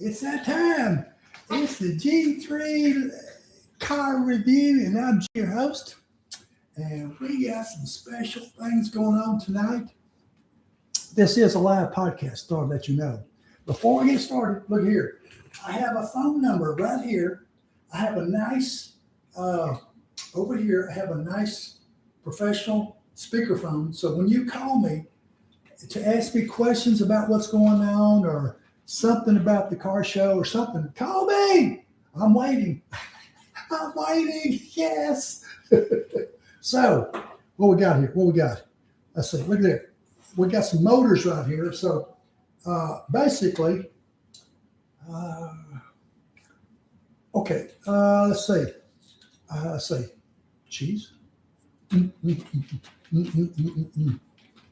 It's that time. It's the G3 car review, and I'm your host. And we got some special things going on tonight. This is a live podcast, so I'll let you know. Before we get started, look here. I have a phone number right here. I have a nice, over here, I have a nice professional speakerphone. So when you call me to ask me questions about what's going on or something about the car show or something, call me. I'm waiting. I'm waiting. Yes. So what we got here? What we got? Let's see. Look at there. We got some motors right here. So basically, okay. Let's see. Let's see. Cheese.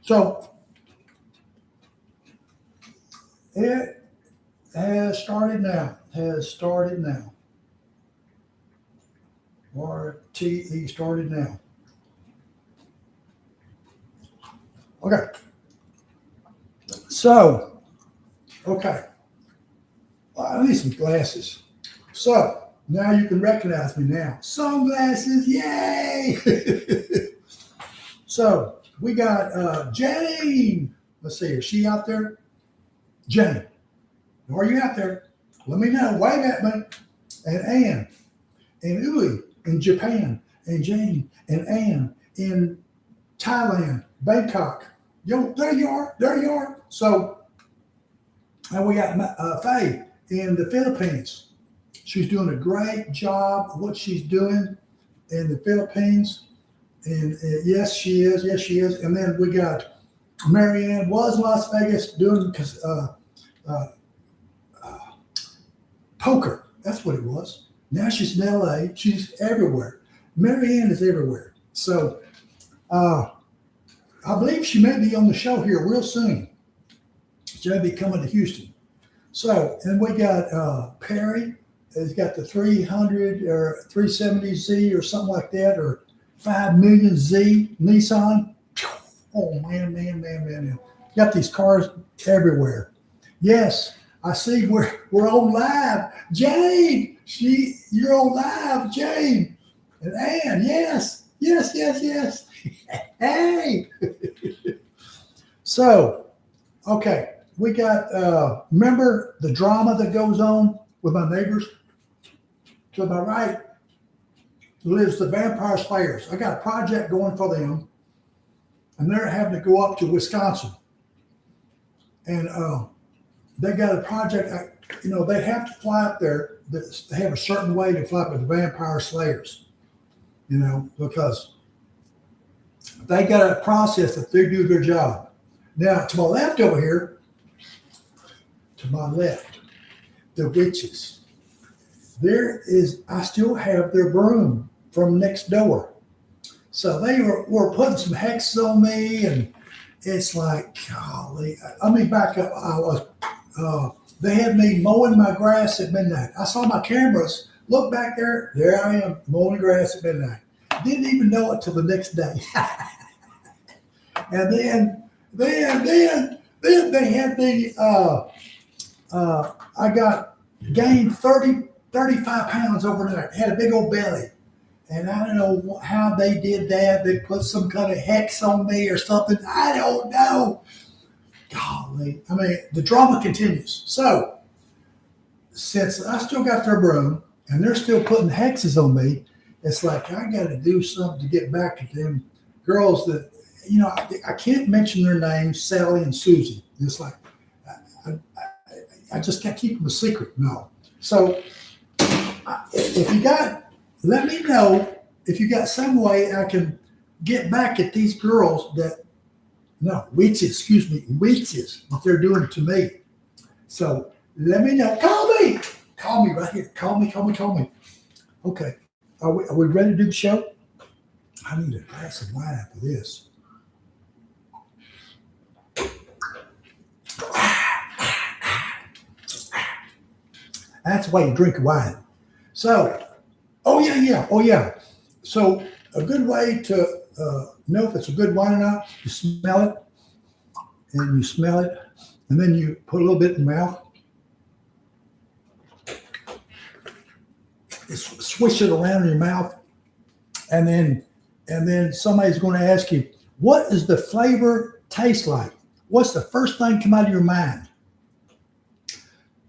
So it has started now. RTE started now. Okay. So, okay. Well, I need some glasses. So, now you can recognize me now. Sunglasses, yay! So, we got Jane. Let's see, is she out there? Jane, are you out there? Let me know. Wave at me. And Ann, and Uli in Japan, and Jane, and Ann in Thailand, Bangkok. Yo, there you are. So, and we got Faye in the Philippines. She's doing a great job of what she's doing in the Philippines. And yes, she is. And then we got Marianne was in Las Vegas doing poker. That's what it was. Now she's in LA. She's everywhere. Marianne is everywhere. So I believe she may be on the show here real soon. She may be coming to Houston. So, and we got Perry has got the 300 or 370Z or something like that, or 5 million Z Nissan. Oh, man. Got these cars everywhere. Yes, I see we're on live. Jane, you're on live, Jane. And Ann, yes. Hey. So, okay, we got, remember the drama that goes on with my neighbors? To my right lives the Vampire Slayers. I got a project going for them, and they're having to go up to Wisconsin. And they got a project, they have to fly up there. They have a certain way to fly up with the Vampire Slayers, because they got a process that they do their job. Now, to my left over here, the witches. I still have their broom from next door. So they were putting some hexes on me, and it's like, golly. Let me back up. They had me mowing my grass at midnight. I saw my cameras. Look back there. There I am mowing grass at midnight. Didn't even know it till the next day. And then they had me. I gained 35 pounds overnight. Had a big old belly. And I don't know how they did that. They put some kind of hex on me or something. I don't know. Golly. I mean, the drama continues. So, since I still got their broom and they're still putting hexes on me, it's like I got to do something to get back at them girls that, I can't mention their names, Sally and Susie. It's like, I just can't keep them a secret. No. So, let me know if you got some way I can get back at these girls witches, what they're doing to me. So let me know. Call me right here. Call me. Okay. Are we ready to do the show? I need a glass of wine for this. That's the way you drink wine. So, oh yeah. So a good way to know if it's a good wine or not, you smell it, and then you put a little bit in your mouth, swish it around in your mouth, and then somebody's going to ask you, what does the flavor taste like? What's the first thing come out of your mind?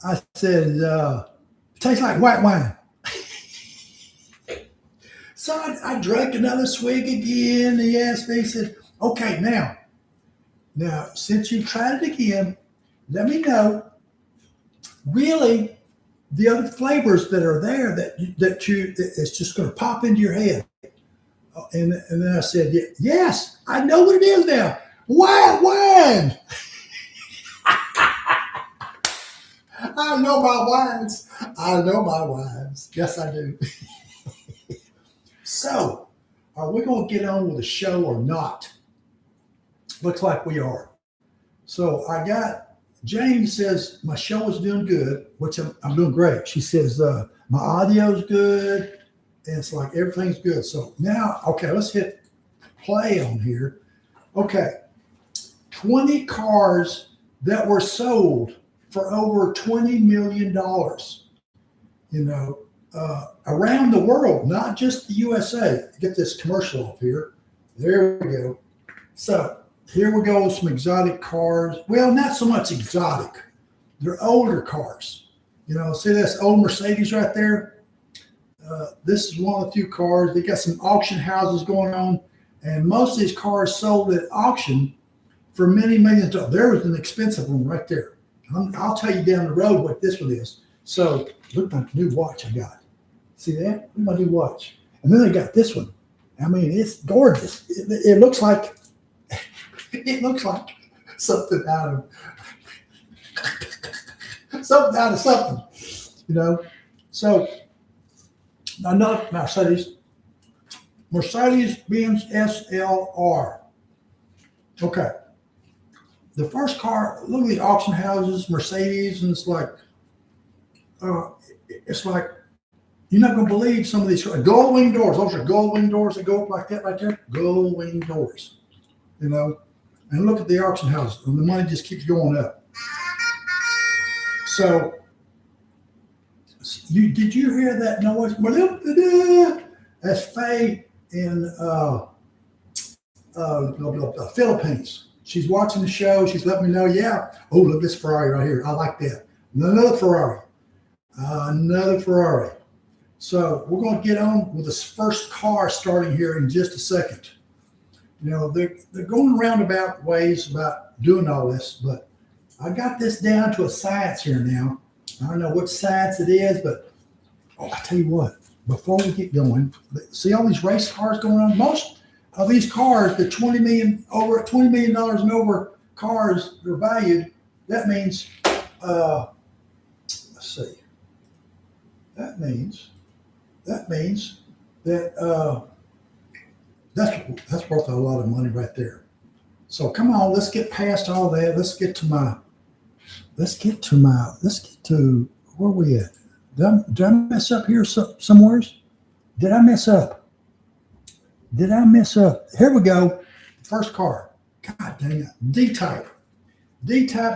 I said, it tastes like white wine. So I drank another swig again. He asked me, he said, okay, now, since you tried it again, let me know really the other flavors that are there that it's just going to pop into your head. And then I said, yes, I know what it is now. White wine. I know my wines. I know my wines. Yes, I do. So, are we going to get on with the show or not? Looks like we are. So I got, Jane says my show is doing good, which I'm doing great. She says my audio's good, and it's like everything's good. So now, okay, let's hit play on here. Okay, 20 cars that were sold for over $20 million, around the world, not just the USA. Get this commercial off here. There we go. So here we go with some exotic cars. Well, not so much exotic. They're older cars. See this old Mercedes right there? This is one of the few cars. They got some auction houses going on, and most of these cars sold at auction for many millions of dollars. There was an expensive one right there. I'll tell you down the road what this one is. So look at my new watch I got. See that? Look at my new watch. And then they got this one. I mean, it's gorgeous. It looks like something out of something. So another Mercedes-Benz SLR. Okay. The first car, look at the auction houses, Mercedes, and it's like you're not going to believe some of these gold wing doors. Those are gold wing doors that go up like that right there. Gold wing doors, And look at the auction houses, and the money just keeps going up. So, did you hear that noise? That's Faye in the Philippines. She's watching the show. She's letting me know, yeah. Oh, look at this Ferrari right here. I like that. Another Ferrari. So we're going to get on with this first car starting here in just a second. They're going roundabout ways about doing all this, but I got this down to a science here now. I don't know what science it is, but I tell you what, before we get going, see all these race cars going on? Most of these cars, the $20 million and over cars they're valued, that means, let's see, that means that that's worth a lot of money right there. So come on, let's get past all that. Let's get to where we at? Did I mess up here somewhere? Did I mess up? Here we go. First car. God dang it. D-Type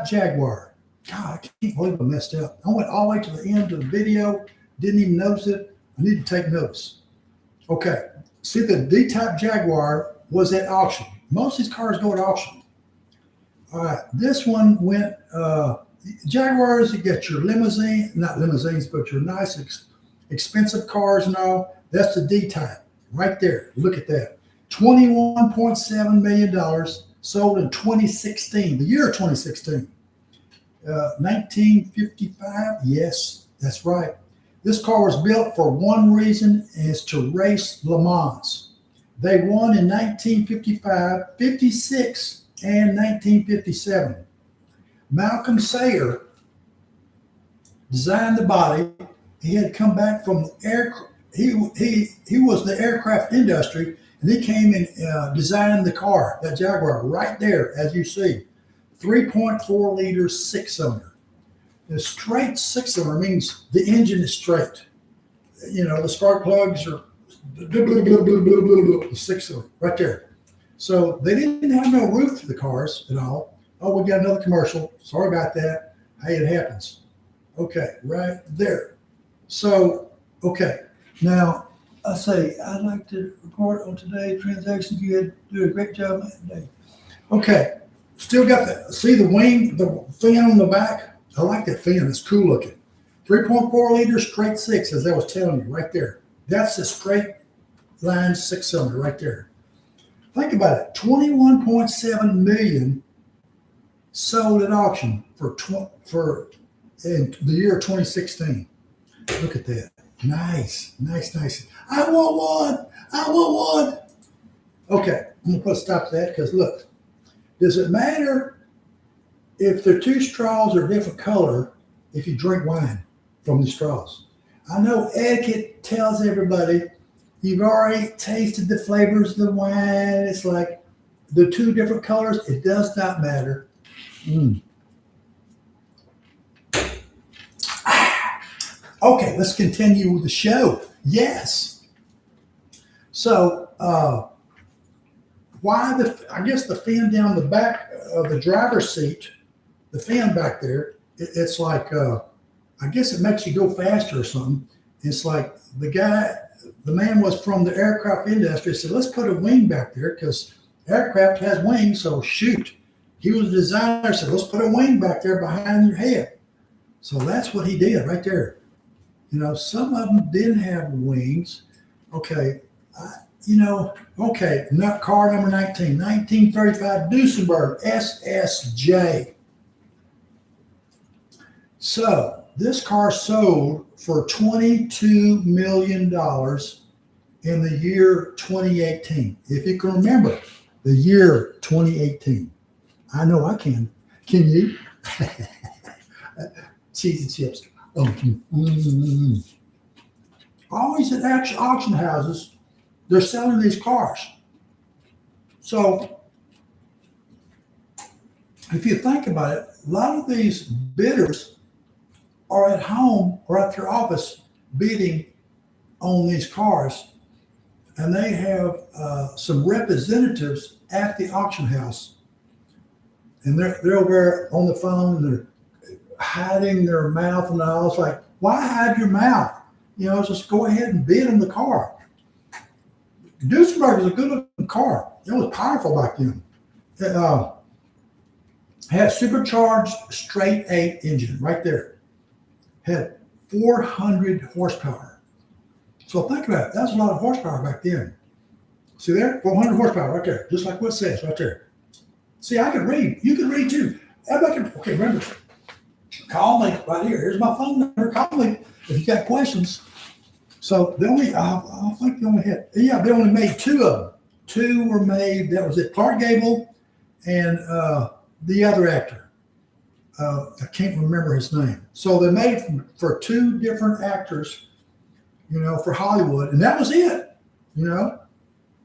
Jaguar. God, I can't believe I messed up. I went all the way to the end of the video. Didn't even notice it. I need to take notes. Okay. See, the D-Type Jaguar was at auction. Most of these cars go at auction. All right. This one went, Jaguars, you get your limousine, not limousines, but your nice, expensive cars and all. That's the D-Type right there. Look at that. $21.7 million sold in 2016, the year 2016. 1955, yes, that's right. This car was built for one reason, and it's to race Le Mans. They won in 1955, 56, and 1957. Malcolm Sayer designed the body. He had come back from he was the aircraft industry, and he came and designed the car, that Jaguar, right there, as you see. 3.4 liter six-cylinder. The straight six-cylinder means the engine is straight. The spark plugs are the six-cylinder right there. So they didn't have no roof to the cars at all. Oh, we got another commercial. Sorry about that. Hey, it happens. Okay, right there. So, okay. Now, I say, I'd like to report on today's transactions. You had do a great job today. Okay, still got the, see the wing, the fin on the back? I like that fin, it's cool looking. 3.4 liter straight six, as I was telling you, right there. That's the straight line six cylinder right there. Think about it, 21.7 million sold at auction for in the year 2016. Look at that. Nice, nice, nice. I want one. I want one. Okay, I'm gonna put a stop to that because look, does it matter if the two straws are different color if you drink wine from the straws? I know etiquette tells everybody you've already tasted the flavors of the wine. It's like the two different colors. It does not matter. Okay, let's continue with the show. Yes. So, I guess the fin down the back of the driver's seat, the fin back there, it's like, I guess it makes you go faster or something. It's like the man was from the aircraft industry, said, let's put a wing back there because aircraft has wings, so shoot. He was a designer, said, let's put a wing back there behind your head. So that's what he did right there. You know, some of them didn't have wings. Okay, okay, car number 19, 1935 Duesenberg SSJ. So this car sold for $22 million in the year 2018. If you can remember the year 2018. I know I can. Can you? Cheese and chips. Always at auction houses, they're selling these cars. So if you think about it, a lot of these bidders are at home or at their office bidding on these cars, and they have some representatives at the auction house, and they're over on the phone and they're hiding their mouth and all. It's like, why hide your mouth? You know, just go ahead and bid on the car. Duesenberg was a good looking car. It was powerful back then. It had supercharged straight 8 engine right there. Had 400 horsepower. So think about it. That's a lot of horsepower back then. See there? 400 horsepower right there. Just like what it says right there. See, I can read. You can read too. Okay, remember. Call me right here. Here's my phone number. Call me if you got questions. So they only, I think they only had, they only made 2 of them. 2 were made. That was it. Clark Gable and the other actor. I can't remember his name. So they made for 2 different actors, you know, for Hollywood, and that was it. You know,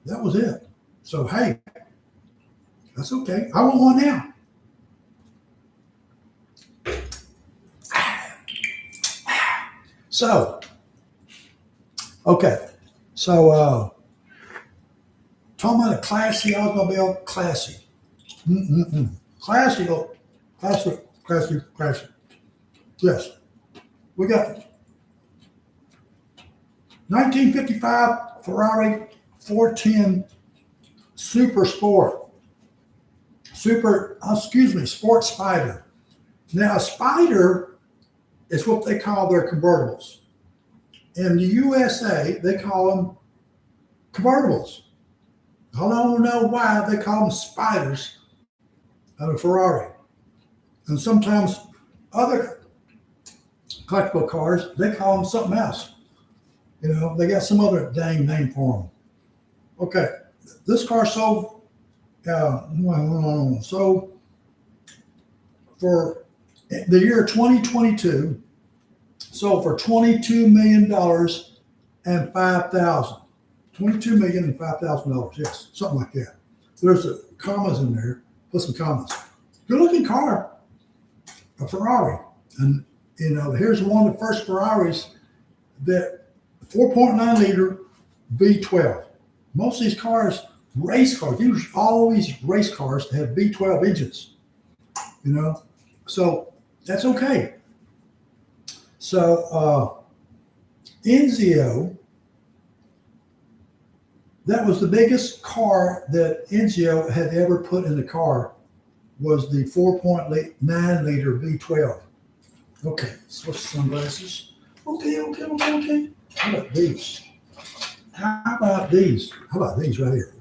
that was it. So hey, that's okay. I want one now. So, okay, so talking about a classy automobile, classy. Classy. Yes, we got 1955 Ferrari 410 Sport Spider. Now, a Spider is what they call their convertibles. In the USA, they call them convertibles. I don't know why they call them Spiders of a Ferrari. And sometimes other collectible cars, they call them something else. You know, they got some other dang name for them. Okay, this car sold, for the year 2022, sold for $22 million and $5,000. $22 million and $5,000. Yes, something like that. There's commas in there. Put some commas. Good looking car, a Ferrari. And, you know, here's one of the first Ferraris that 4.9 liter V12. Most of these cars, race cars, use always race cars to have V12 engines, you know. So that's okay. So Enzio That was the biggest car that Enzio had ever put in the car, was the 4.9 liter V12. Okay, switch sunglasses. Okay. How about these? How about these? How about these right here?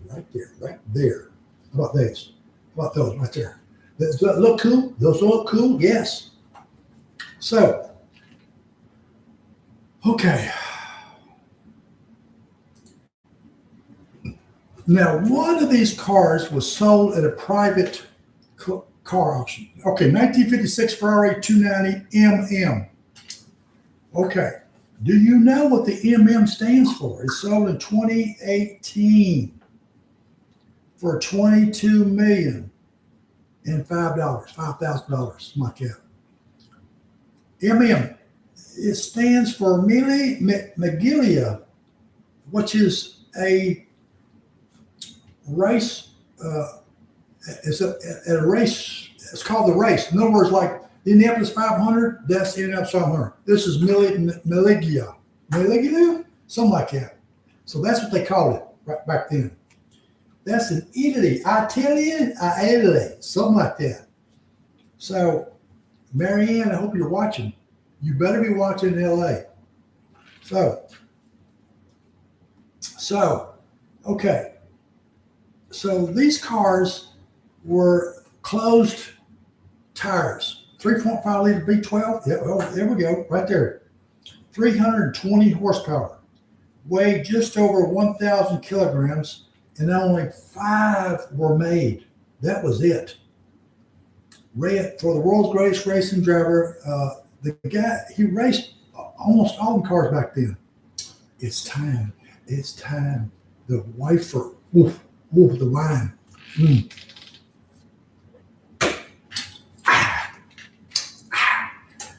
Right there. How about these? How about those right there? Does that look cool? Those look cool? Yes. So, okay. Now, one of these cars was sold at a private car auction. Okay, 1956 Ferrari 290 MM. Okay. Do you know what the MM stands for? It sold in 2018 for $22,005,000, something like that. MM, it stands for Megillia, which is a race. It's a race. It's called the race. In other words, like the Indianapolis 500, that's the Indianapolis 500. This is Meliglia, something like that. So that's what they called it right back then. That's in Italy, Italy, something like that. So, Marianne, I hope you're watching. You better be watching in LA. Okay. So these cars were closed tires, 3.5 liter V12. Yeah, well, there we go, right there. 320 horsepower, weighed just over 1,000 kilograms, and only 5 were made. That was it. For the world's greatest racing driver, the guy, he raced almost all the cars back then. It's time. The wafer, the wine.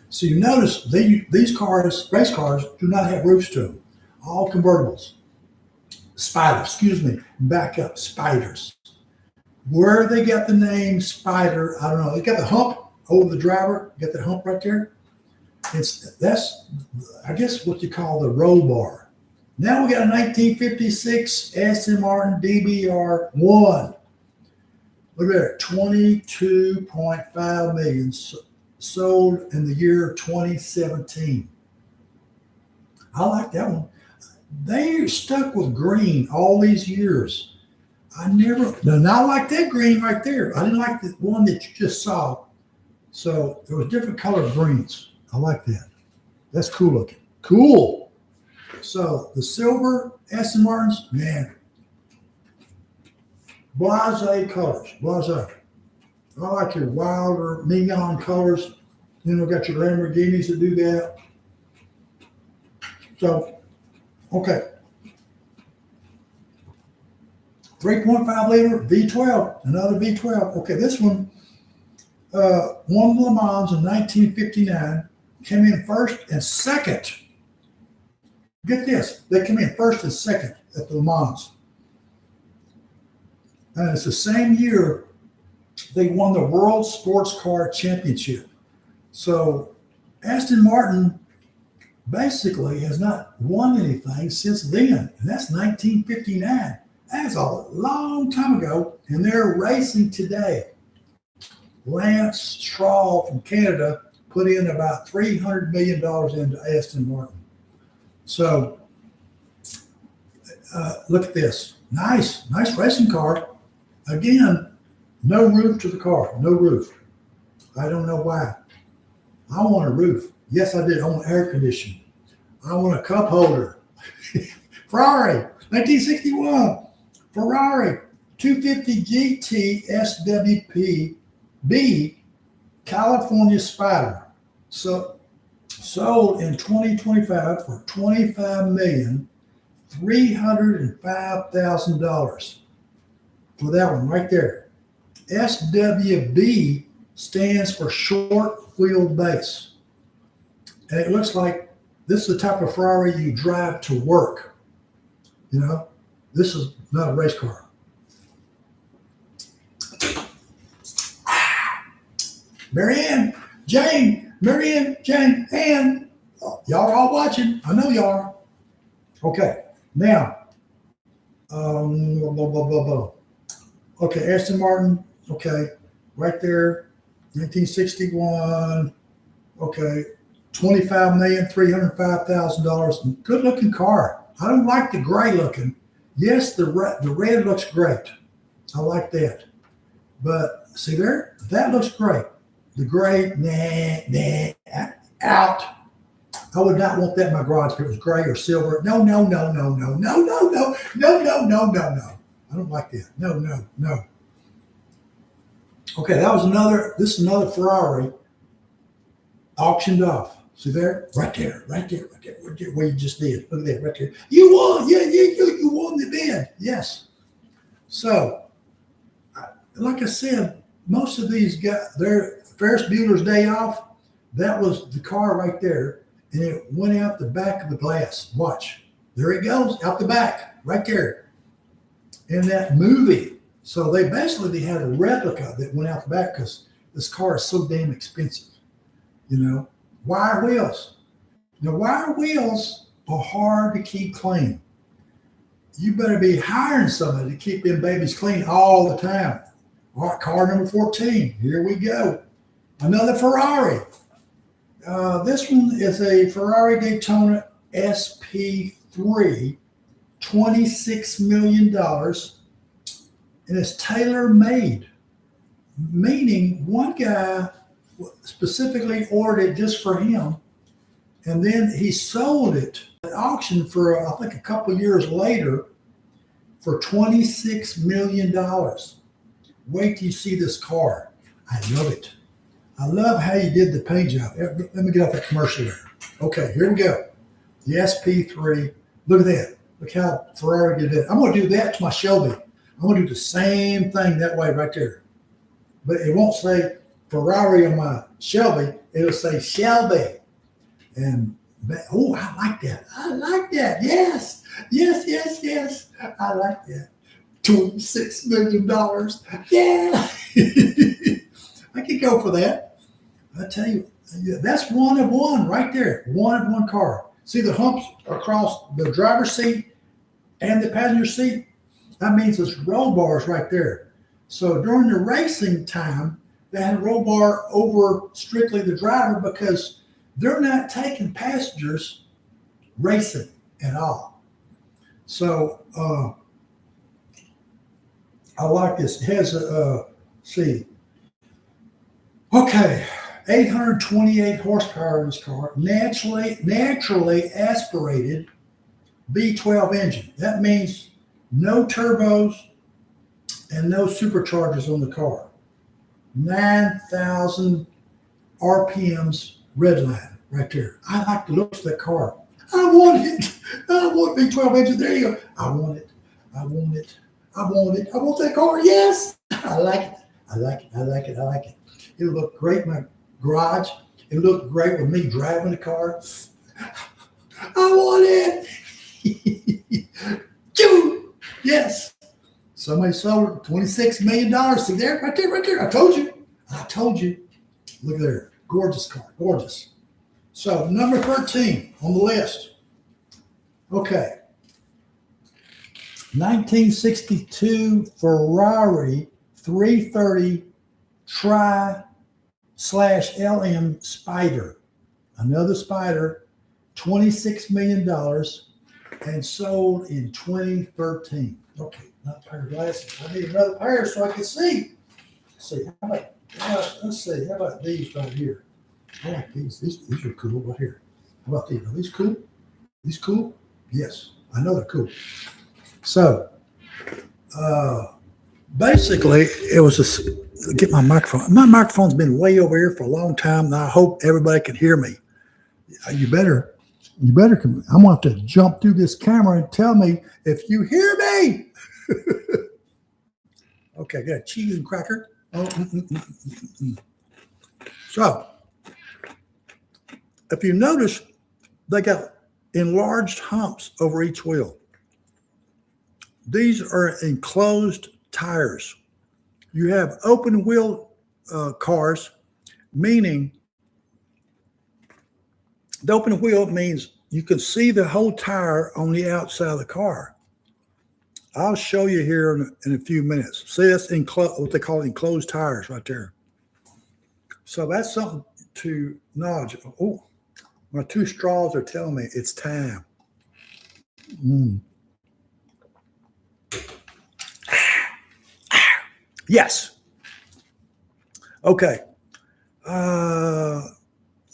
So you notice these cars, race cars, do not have roofs to them. All convertibles. Spiders. Where they got the name Spider, I don't know. They got the hump over the driver. You got the hump right there. That's I guess what you call the roll bar. Now we got a 1956 Aston Martin DBR1. Look at that, 22.5 million sold in the year 2017. I like that one. They stuck with green all these years. Not like that green right there. I didn't like the one that you just saw. So there was different colored greens. I like that. That's cool looking. Cool. So the silver Aston Martins, man, blase colors, blase. I like your wilder neon colors. You know, got your Lamborghinis that do that. So, okay. 3.5 liter V12, another V12. Okay, this one won Le Mans in 1959, came in first and second. Get this, they come in first and second at the Le Mans. And it's the same year they won the World Sports Car Championship. So Aston Martin basically has not won anything since then, and that's 1959. That's a long time ago, and they're racing today. Lance Stroll from Canada put in about $300 million into Aston Martin. So look at this. Nice racing car. Again, no roof to the car, no roof. I don't know why. I want a roof. Yes, I did. I want air conditioning. I want a cup holder. Ferrari, 1961. Ferrari 250 GT SWP B California Spider. So sold in 2025 for $25,305,000 for that one right there. SWB stands for short wheelbase. And it looks like this is the type of Ferrari you drive to work. You know, this is not a race car. Marianne, Jane, and y'all are all watching. I know y'all are. Okay, now, Blah, blah, blah, blah. Okay, Aston Martin. Okay, right there, 1961. Okay, $25,305,000. Good looking car. I don't like the gray looking. Yes, the red looks great. I like that. But see there, that looks great. The gray, out. I would not want that in my garage if it was gray or silver. No, no, no, no, no, no, no, no, no, no, no, no, no. I don't like that. No, no, no. Okay, this is another Ferrari auctioned off. See there? Right there, right there, right there, right there, where you just did. Look at that, right there. You won. Yeah, you won the bid. Yes. So, like I said, most of these guys, their Ferris Bueller's Day Off, that was the car right there. And it went out the back of the glass. Watch. There it goes, out the back, right there. In that movie. So they had a replica that went out the back because this car is so damn expensive. You know, wire wheels. Now, wire wheels are hard to keep clean. You better be hiring somebody to keep them babies clean all the time. All right, car number 14. Here we go. Another Ferrari. This one is a Ferrari Daytona SP3, $26 million. And it's tailor-made, meaning one guy specifically ordered it just for him. And then he sold it at auction for, I think, a couple years later for $26 million. Wait till you see this car. I love it. I love how you did the paint job. Let me get off that commercial there. Okay, here we go. The SP3. Look at that. Look how Ferrari did it. I'm going to do that to my Shelby. I'm going to do the same thing that way right there. But it won't say Ferrari on my Shelby. It'll say Shelby. And, oh, I like that. I like that. Yes. Yes, yes, yes. I like that. $26 million. Yeah. I could go for that. I tell you, that's one of one right there. One of one car. See the humps across the driver's seat and the passenger seat? That means it's roll bars right there. So during the racing time, they had a roll bar over strictly the driver because they're not taking passengers racing at all. So I like this. It has see. Okay, 828 horsepower in this car, naturally aspirated V12 engine. That means no turbos and no superchargers on the car. 9,000 RPMs red line right there. I like the looks of that car. I want it. I want V12 engine. There you go. I want it. I want it. I want it. I want that car. Yes. I like it. I like it. I like it. I like it. It'll look great in my garage. It'll look great with me driving the car. I want it. Yes. Somebody sold it $26 million. See there? Right there, right there. I told you. I told you. Look there. Gorgeous car. Gorgeous. So number 13 on the list. Okay. 1962 Ferrari 330 Tri/LM Spider. Another Spider, $26 million and sold in 2013. Okay, not a pair of glasses. I need another pair so I can see. Let's see, how about these right here? I like these. These are cool right here. How about these? Are these cool? These cool? Yes, I know they're cool. So, basically, it was just get my microphone. My microphone's been way over here for a long time, and I hope everybody can hear me. You better. I'm going to have to jump through this camera and tell me if you hear me. Okay, got a cheese and cracker. Oh, So, if you notice, they got enlarged humps over each wheel. These are enclosed tires. You have open wheel cars, meaning the open wheel means you can see the whole tire on the outside of the car. I'll show you here in a few minutes. See, that's what they call enclosed tires right there. So that's something to acknowledge. Oh, my two straws are telling me it's time. Yes. Okay.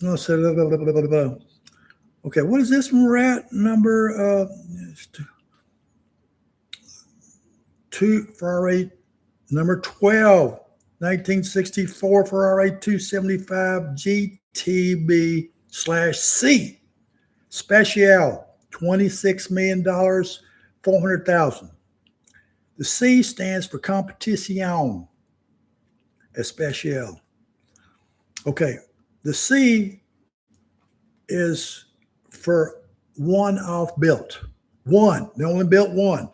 Let's say, okay, what is this one we're at? Number two Ferrari, number 12, 1964 Ferrari 275 GTB/C Special, $26 million, 400,000. The C stands for Competition Especial. Okay, the C is for one off built. One, they only built one.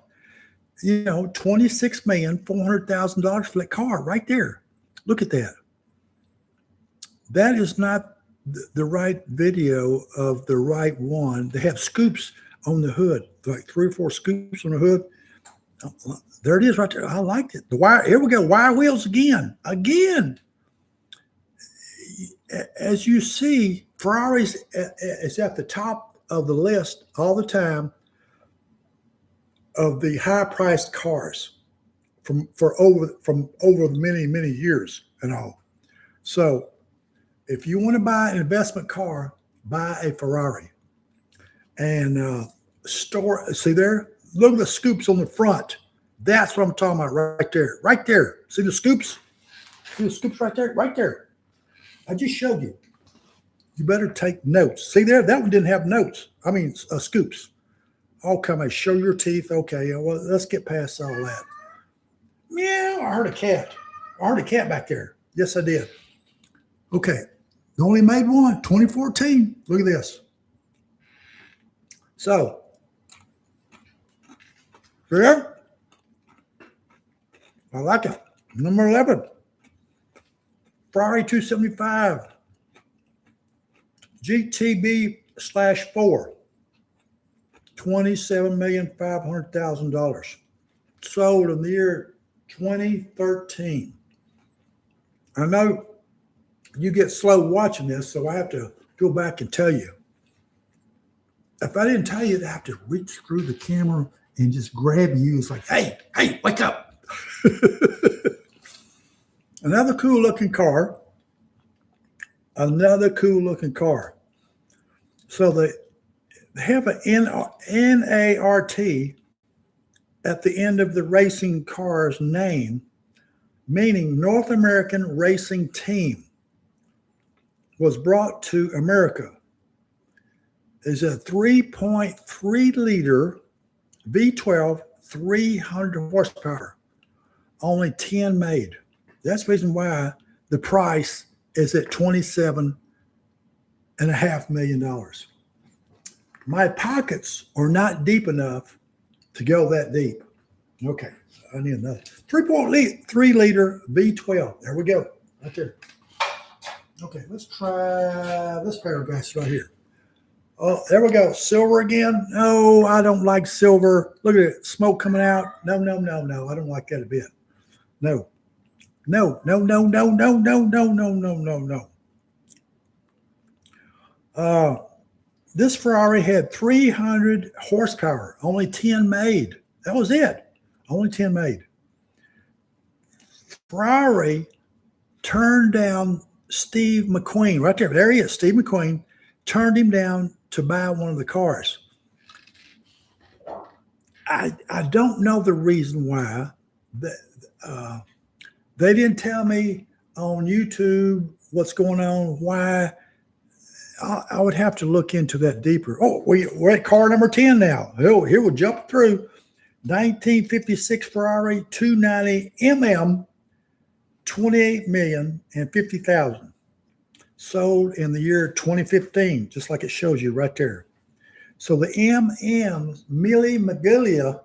You know, $26,400,000 for that car right there. Look at that. That is not the right video of the right one. They have scoops on the hood, like 3 or 4 scoops on the hood. There it is right there. I liked it. The wire, here we go. Wire wheels again. As you see, Ferraris is at the top of the list all the time of the high-priced cars from over many years and all. So, if you want to buy an investment car, buy a Ferrari and see there. Look at the scoops on the front. That's what I'm talking about right there. Right there. See the scoops? See the scoops right there? Right there. I just showed you. You better take notes. See there? That one didn't have notes. I mean, scoops. Oh, come on. Show your teeth. Okay. Well, let's get past all that. Meow. I heard a cat. I heard a cat back there. Yes, I did. Okay. They only made one. 2014. Look at this. So, there. I like it. Number 11. Ferrari 275 GTB/4, $27,500,000. Sold in the year 2013. I know you get slow watching this, so I have to go back and tell you. If I didn't tell you, I'd have to reach through the camera and just grab you. It's like, hey, wake up. Another cool looking car. So they have an NART at the end of the racing car's name, meaning North American Racing Team was brought to America. Is a 3.3 liter V12, 300 horsepower. Only 10 made. That's the reason why the price is at $27.5 million. My pockets are not deep enough to go that deep. Okay, I need another 3.3 liter V12. There we go, right there. Okay, let's try this pair of glasses right here. Oh, there we go. Silver again. No, I don't like silver. Look at it. Smoke coming out. No. I don't like that a bit. No. This Ferrari had 300 horsepower. Only 10 made. That was it. Only 10 made. Ferrari turned down Steve McQueen. Right there. There he is. Steve McQueen turned him down to buy one of the cars. I don't know the reason why. They didn't tell me on YouTube what's going on, why. I would have to look into that deeper. Oh, we're at car number 10 now. Oh, here we'll jump through. 1956 Ferrari 290 MM, $28,050,000. Sold in the year 2015, just like it shows you right there. So the MM Mille Miglia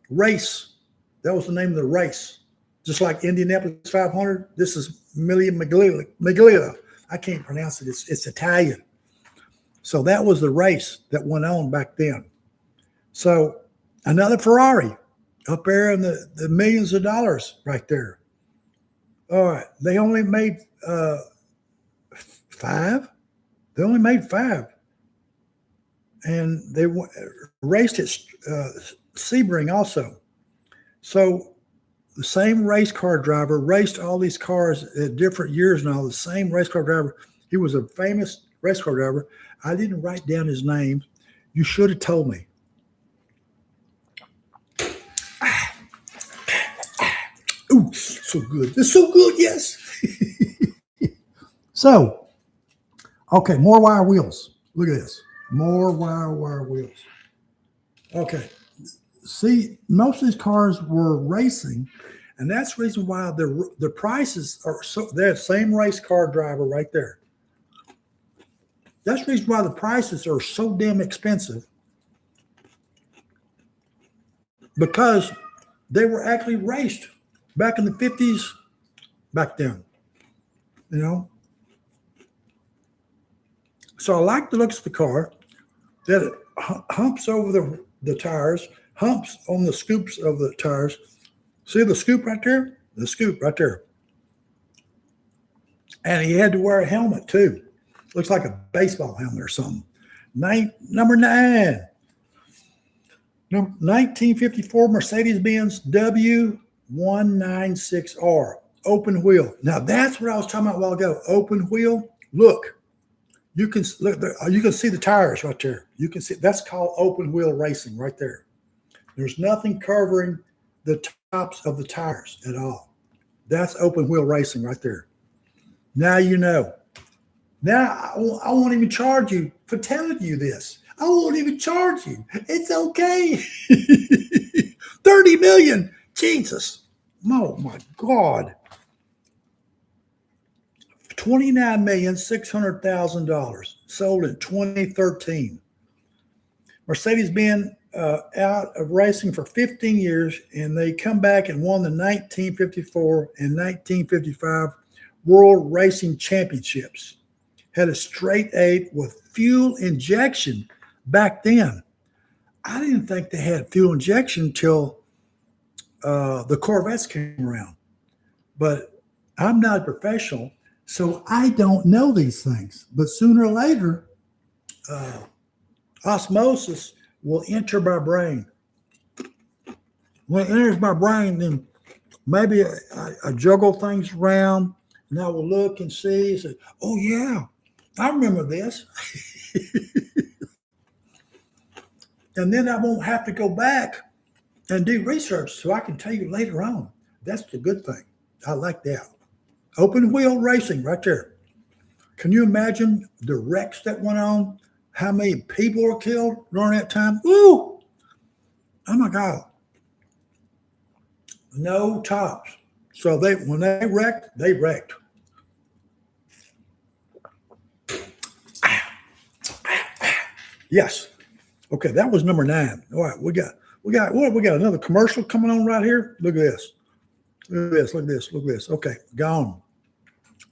race, that was the name of the race. Just like Indianapolis 500, this is Mille Miglia. I can't pronounce it. It's Italian. So that was the race that went on back then. So another Ferrari. up there in the millions of dollars right there. All right. They only made five. They only made five. And they raced at Sebring also. So the same race car driver raced all these cars at different years and all. The same race car driver. He was a famous race car driver. I didn't write down his name. You should have told me. Ooh, so good. It's so good, yes. So, okay, more wire wheels. Look at this. More wire wheels. Okay. See, most of these cars were racing, and that's the reason why the prices are so. They're the same race car driver right there. That's the reason why the prices are so damn expensive, because they were actually raced back in the 50s, back then, you know. So I like the looks of the car, that it humps over the tires, humps on the scoops of the tires. See the scoop right there? The scoop right there. And he had to wear a helmet too. Looks like a baseball helmet or something. Number 9. 1954 Mercedes-Benz W196R. Open wheel. Now that's what I was talking about a while ago. Open wheel. Look. You can look there, you can see the tires right there. You can see that's called open wheel racing right there. There's nothing covering the tops of the tires at all. That's open wheel racing right there. Now you know. Now I won't even charge you for telling you this. I won't even charge you. It's okay. 30 million. Jesus. Oh my God. $29,600,000 sold in 2013. Mercedes-Benz out of racing for 15 years, and they come back and won the 1954 and 1955 World Racing Championships. Had a straight 8 with fuel injection back then. I didn't think they had fuel injection until the Corvettes came around. But I'm not a professional, so I don't know these things. But sooner or later, osmosis will enter my brain. When it enters my brain, then maybe I juggle things around, and I will look and see, say, oh yeah, I remember this. And then I won't have to go back and do research, so I can tell you later on. That's the good thing. I like that. Open wheel racing right there. Can you imagine the wrecks that went on? How many people were killed during that time? Ooh! Oh my God. No tops. So when they wrecked, they wrecked. Yes. Okay, that was number 9. All right, we got another commercial coming on right here. Look at this. Look at this. Look at this. Look at this. Okay, gone.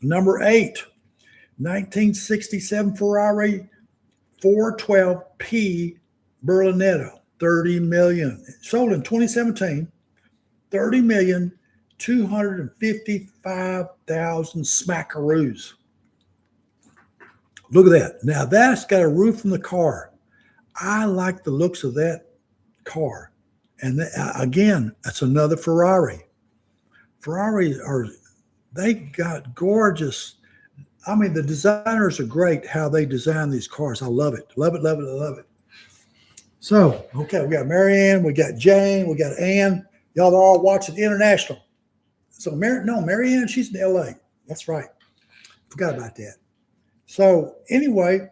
Number 8, 1967 Ferrari 412P Berlinetta, 30 million. Sold in 2017, 30,255,000 smackaroos. Look at that. Now that's got a roof in the car. I like the looks of that car. And again, that's another Ferrari. Ferraris they got gorgeous. I mean, the designers are great how they design these cars. I love it. Love it, love it, love it. So, okay, we got Marianne, we got Jane, we got Ann. Y'all are all watching International. So, Marianne, she's in LA. That's right. Forgot about that. So, anyway,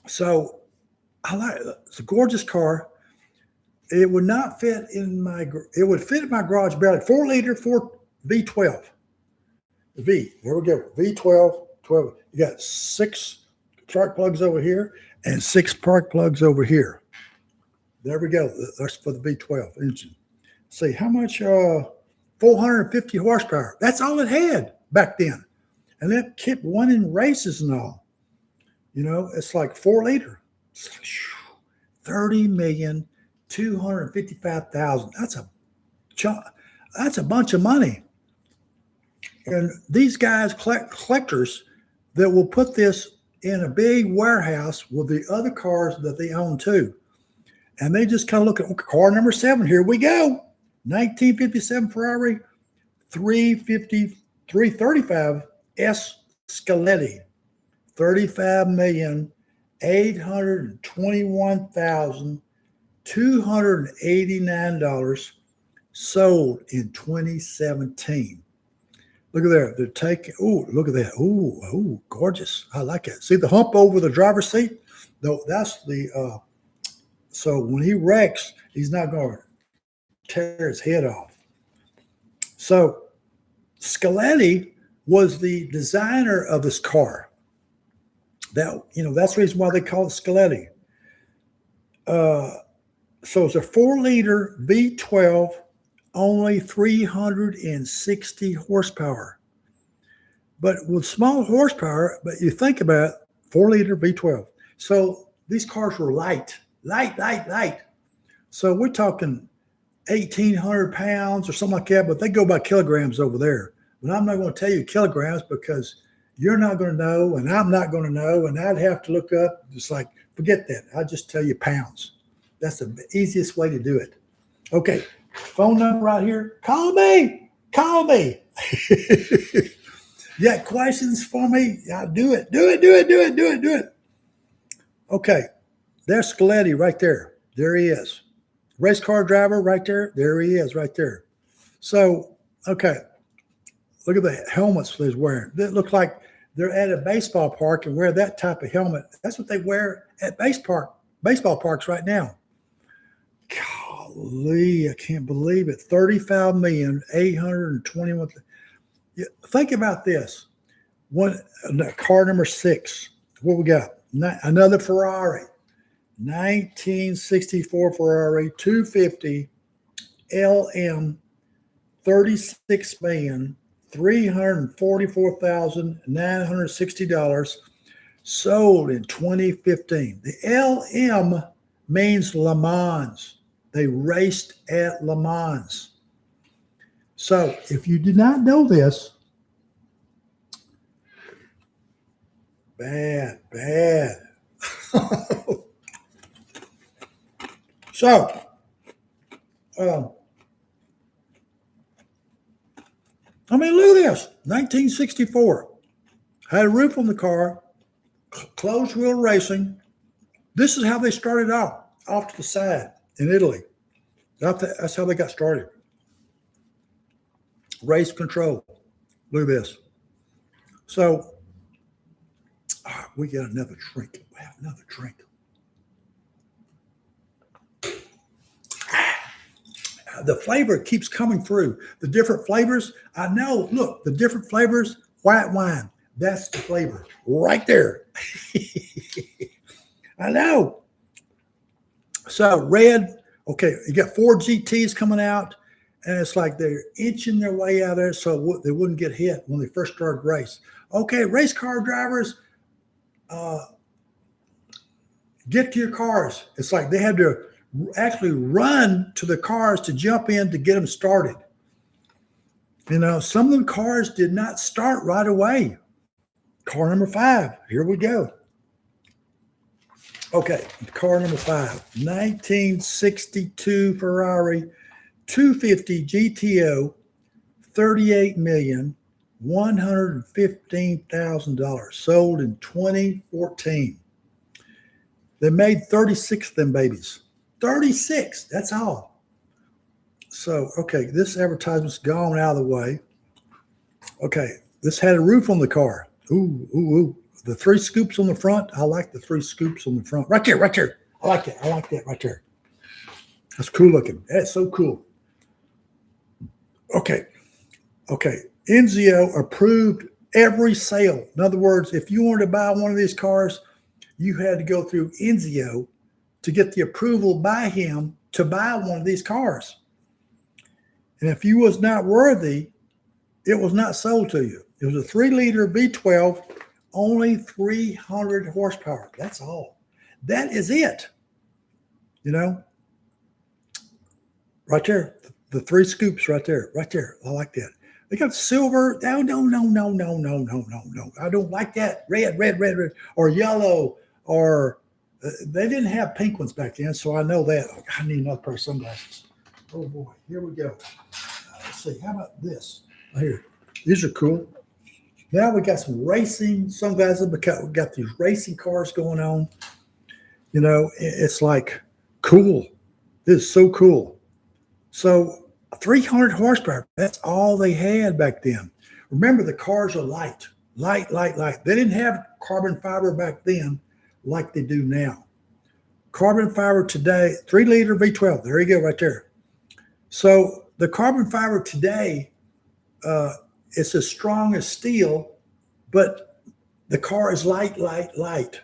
so I like it's a gorgeous car. It would not fit in it would fit in my garage barely. 4-liter, 4 V12. V, there we go. V12, 12. You got 6 spark plugs over here and 6 spark plugs over here. There we go. That's for the V12 engine. See, how much? 450 horsepower. That's all it had back then. And that kept winning races and all. You know, it's like 4-liter. 30 million, $255,000. That's a bunch of money. And these guys, collectors, that will put this in a big warehouse with the other cars that they own too. And they just kind of look at car number 7. Here we go. 1957 Ferrari 335 S Scaletti. $35,821,289 sold in 2017. Look at that. They're taking, oh, look at that. Oh, gorgeous. I like it. See the hump over the driver's seat? No, that's the, so when he wrecks, he's not going to tear his head off. So Scaletti was the designer of this car. That's the reason why they call it Scaletti. So it's a 4-liter V12, only 360 horsepower. But with small horsepower, but you think about it, 4-liter V12. So these cars were light. So we're talking 1,800 pounds or something like that, but they go by kilograms over there. But I'm not going to tell you kilograms because you're not going to know, and I'm not going to know, and I'd have to look up. Just like, forget that. I'll just tell you pounds. That's the easiest way to do it. Okay, phone number right here. Call me. You got questions for me? I'll do it. Do it. Okay, there's Scaletti right there. There he is. Race car driver right there. There he is right there. So, okay, look at the helmets he's wearing. They look like they're at a baseball park and wear that type of helmet. That's what they wear at baseball parks right now. Golly, I can't believe it. $35,821,000. Think about this. Car number 6. What we got? Another Ferrari. 1964 Ferrari 250 LM, $36,344,960 sold in 2015. The LM means Le Mans. They raced at Le Mans. So if you did not know this, bad. So, I mean, look at this. 1964. Had a roof on the car, closed wheel racing. This is how they started off to the side in Italy. That's how they got started. Race control. Look at this. So, we got another drink. We have another drink. The flavor keeps coming through. The different flavors. I know. Look, the different flavors. White wine. That's the flavor right there. I know. So red. Okay, you got 4 GTs coming out, and it's like they're inching their way out there so they wouldn't get hit when they first started race. Okay, race car drivers, get to your cars. It's like they had to actually run to the cars to jump in to get them started. Some of the cars did not start right away. Car number 5. Here we go. Okay, car number 5. 1962 Ferrari 250 GTO, $38,115,000 sold in 2014. They made 36 of them babies. 36, that's all. So, okay, this advertisement's gone out of the way. Okay, this had a roof on the car. Ooh. The 3 scoops on the front. I like the 3 scoops on the front. Right there. I like that right there. That's cool looking. That's so cool. Okay. Enzio approved every sale. In other words, if you wanted to buy one of these cars, you had to go through Enzio to get the approval by him to buy one of these cars. And if you was not worthy, it was not sold to you. It was a 3-liter V12, only 300 horsepower. That's all. That is it. Right there. The three scoops right there. Right there. I like that. They got silver. No, no, no, no, no, no, no, no, no. I don't like that. Red, red, red, red, or yellow, or they didn't have pink ones back then, so I know that. I need another pair of sunglasses. Oh boy, here we go. Let's see. How about this? Right here. These are cool. Now we got some racing sunglasses because we got these racing cars going on. You know, it's like cool. This is so cool. So 300 horsepower, that's all they had back then. Remember, the cars are light, light, light, light. They didn't have carbon fiber back then like they do now. Carbon fiber today, 3-liter V12. There you go, right there. So the carbon fiber today, it's as strong as steel, but the car is light, light, light.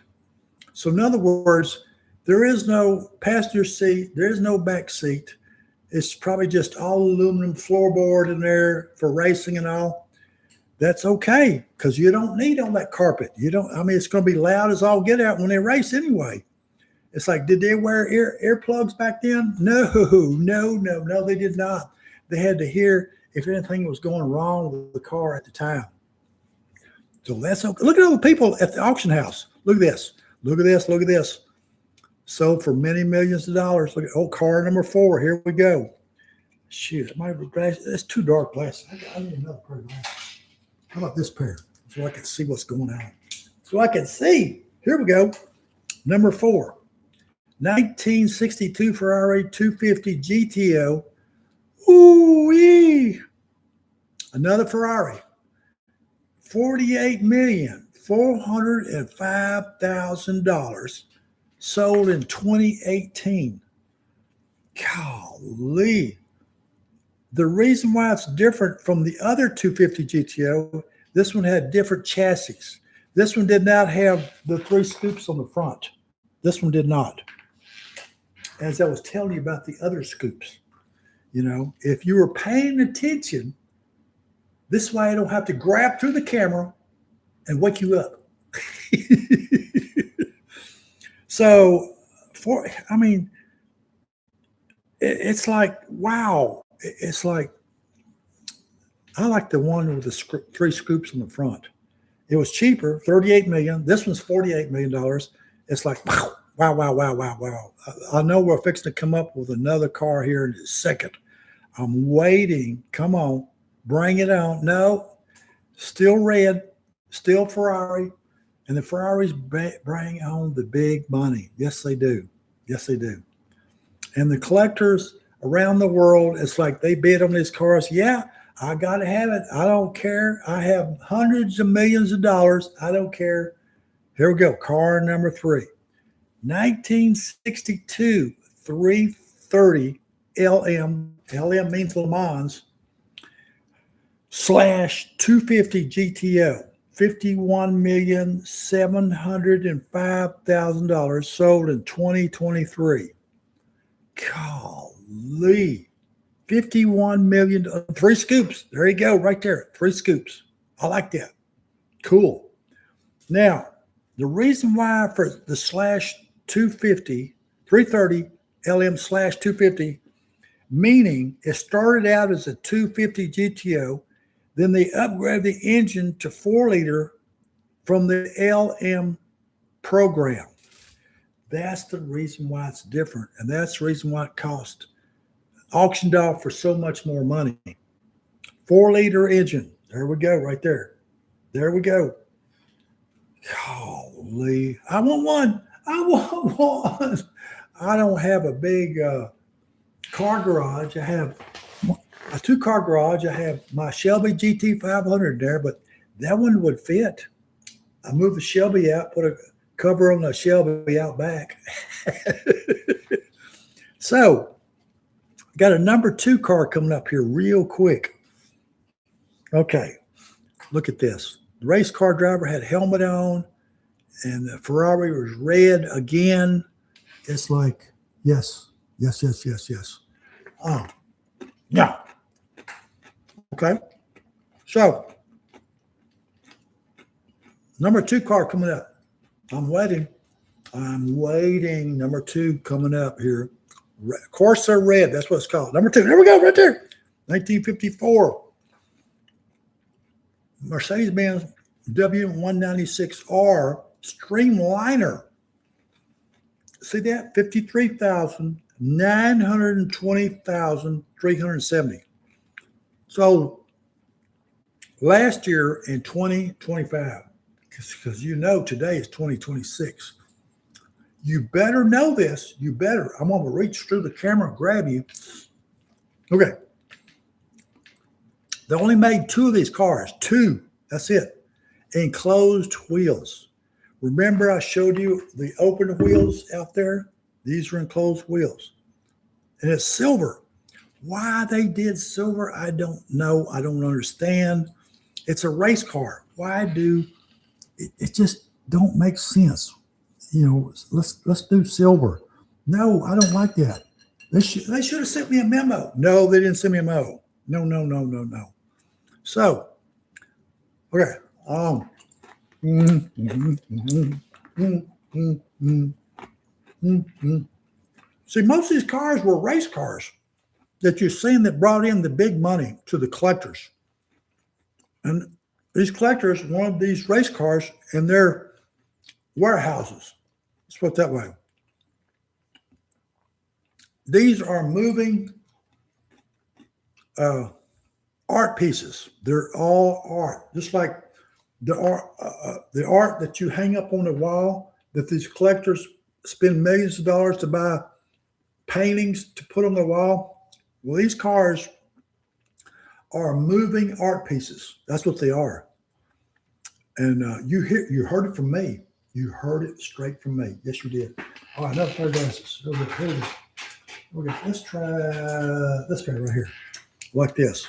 So in other words, there is no passenger seat, there is no back seat. It's probably just all aluminum floorboard in there for racing and all. That's okay, because you don't need all that carpet. You don't, I mean, it's going to be loud as all get out when they race anyway. It's like, did they wear earplugs back then? No, no, no, no, they did not. They had to hear if anything was going wrong with the car at the time. So that's okay. Look at all the people at the auction house. Look at this. Look at this. Look at this. Sold for many millions of dollars. Look at car number 4. Here we go. Shoot, my glasses. That's too dark glasses. I need another pair of glasses. How about this pair? So I can see what's going on. So I can see. Here we go. Number 4. 1962 Ferrari 250 GTO. Ooh-wee. Another Ferrari. $48,405,000. Sold in 2018. Golly. The reason why it's different from the other 250 GTO, this one had different chassis. This one did not have the 3 scoops on the front. This one did not. As I was telling you about the other scoops, you know, if you were paying attention, this way I don't have to grab through the camera and wake you up. So, it's like, wow. It's like, I like the one with the 3 scoops on the front. It was cheaper, $38 million. This one's $48 million. It's like, wow, wow, wow, wow, wow, wow. I know we're fixing to come up with another car here in a second. I'm waiting. Come on, bring it on. No, still red, still Ferrari. And the Ferraris bring on the big money. Yes, they do. Yes, they do. And the collectors around the world, it's like they bid on these cars. Yeah, I got to have it. I don't care. I have hundreds of millions of dollars. I don't care. Here we go. Car number 3. 1962 330 LM. LM means Le Mans. /250 GTO. $51,705,000 sold in 2023. Golly. 51 million. 3 scoops. There you go, right there. 3 scoops. I like that. Cool. Now, the reason why for the /250, 330 LM /250, meaning it started out as a 250 GTO, then they upgraded the engine to 4-liter from the LM program. That's the reason why it's different. And that's the reason why it cost auctioned off for so much more money. 4-liter engine. There we go, right there. There we go. Holy, I want one. I want one. I don't have a big car garage. I have a 2-car garage. I have my Shelby GT500 there, but that one would fit. I moved the Shelby out, put a cover on the Shelby out back. So, got a number 2 car coming up here real quick. Okay, look at this. The race car driver had a helmet on, and the Ferrari was red again. It's like, yes, yes, yes, yes, yes. Oh, yeah. Okay. So, number 2 car coming up. I'm waiting. Number 2 coming up here. Corsair Red. That's what it's called. Number 2. There we go, right there. 1954. Mercedes-Benz W196R Streamliner. See that? 53,920,370. So last year in 2025, because you know today is 2026. You better know this. You better. I'm going to reach through the camera and grab you. Okay. They only made 2 of these cars. 2. That's it. Enclosed wheels. Remember I showed you the open wheels out there? These are enclosed wheels. And it's silver. Why they did silver, I don't know. I don't understand. It's a race car. Why do it just don't make sense? You know, let's do silver. No, I don't like that. They should have sent me a memo. No, they didn't send me a memo. No. So, okay. See, most of these cars were race cars that you're seeing that brought in the big money to the collectors. And these collectors wanted these race cars in their warehouses. Let's put it that way. These are moving art pieces. They're all art, just like the art that you hang up on the wall that these collectors spend millions of dollars to buy paintings to put on the wall. Well, these cars are moving art pieces. That's what they are. And you heard it from me. You heard it straight from me. Yes, you did. All right, another pair of glasses. Here we go. Okay, let's try this guy right here, like this.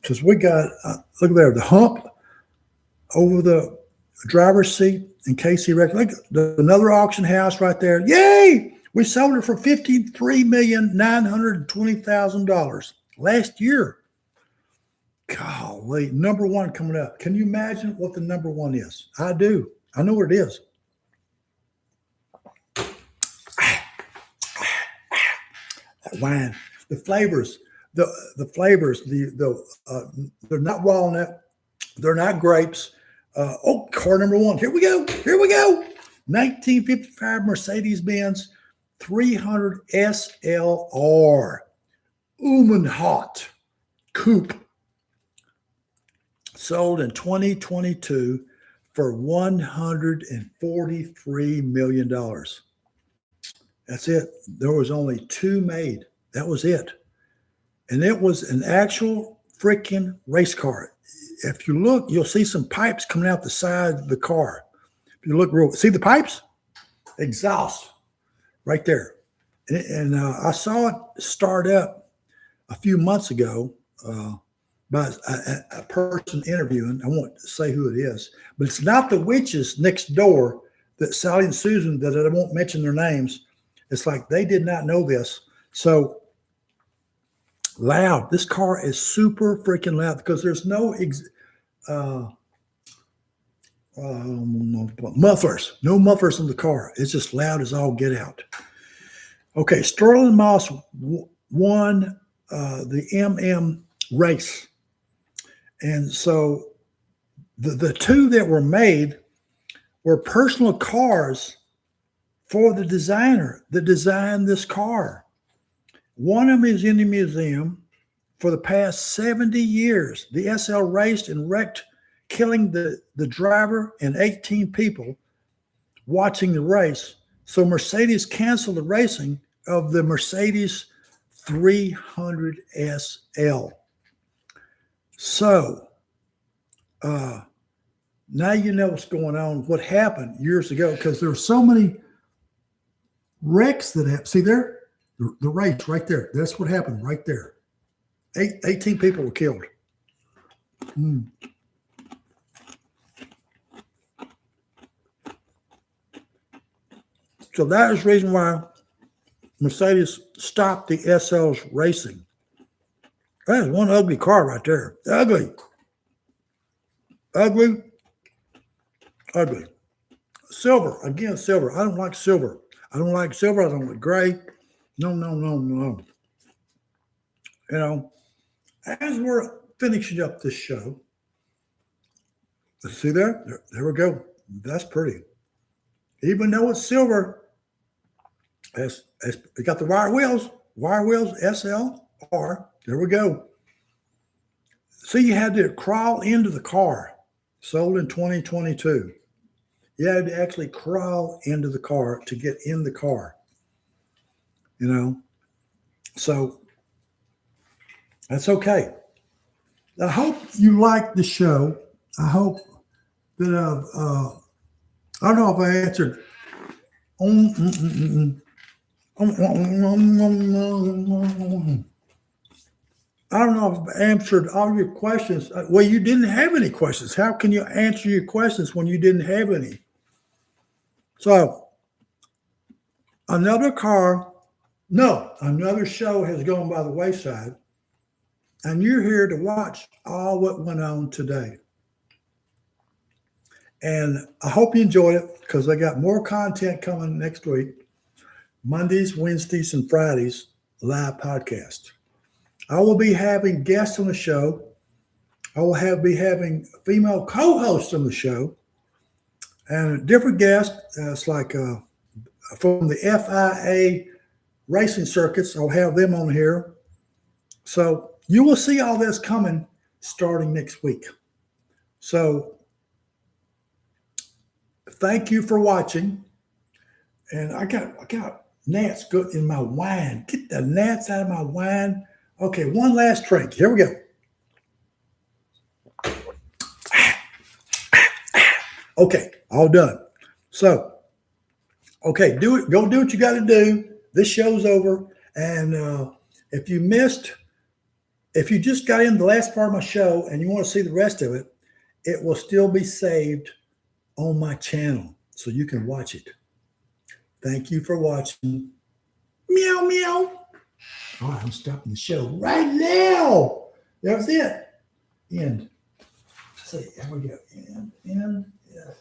Because we got, look there, the hump over the driver's seat in case he wrecked. Look, another auction house right there. Yay! We sold it for $53,920,000 last year. Golly, number 1 coming up. Can you imagine what the number 1 is? I do. I know what it is. That wine, the flavors, the flavors, they're not walnut, they're not grapes. Car number 1. Here we go. 1955 Mercedes-Benz 300 SLR Umenhot Coupe, sold in 2022 for $143 million. That's it. There was only 2 made. That was it. And it was an actual freaking race car. If you look, you'll see some pipes coming out the side of the car. If you look real, see the pipes? Exhaust right there. And I saw it start up a few months ago by a person interviewing. I won't say who it is, but it's not the witches next door that Sally and Susan, that I won't mention their names. It's like they did not know this. So loud. This car is super freaking loud because there's no mufflers. No mufflers in the car. It's just loud as all get out. Okay, Sterling Moss won the MM race. And so the 2 that were made were personal cars for the designer that designed this car. One of them is in the museum. For the past 70 years, the SL raced and wrecked, killing the driver and 18 people watching the race. So Mercedes canceled the racing of the Mercedes 300 SL. So now you know what's going on, what happened years ago, because there were so many wrecks that happened. See there? The race right there. That's what happened right there. 18 people were killed. So that is the reason why Mercedes stopped the SL's racing. That is one ugly car right there. Ugly. Silver. Again, silver. I don't like silver. I don't like gray. No, no, no, no. You know, as we're finishing up this show, see there we go. That's pretty. Even though it's silver, it got the wire wheels SLR. There we go. See, you had to crawl into the car. Sold in 2022. You had to actually crawl into the car to get in the car. You know, so that's okay. I hope you like the show. I hope that I don't know if I answered. I don't know if I answered all your questions. Well, you didn't have any questions. How can you answer your questions when you didn't have any? So, another show has gone by the wayside, and you're here to watch all what went on today. And I hope you enjoyed it because I got more content coming next week. Mondays, Wednesdays, and Fridays, live podcast. I will be having guests on the show. I will be having female co-hosts on the show and different guests. It's like from the FIA racing circuits. I'll have them on here. So you will see all this coming starting next week. So thank you for watching. And I got gnats good in my wine. Get the gnats out of my wine. Okay, one last drink. Here we go. Okay, all done. So, okay, do it. Go do what you got to do. This show's over. And if you just got in the last part of my show and you want to see the rest of it, it will still be saved on my channel so you can watch it. Thank you for watching. Meow, meow. All right, I'm stopping the show right now. That was it. End. See, here we go. End. Yeah.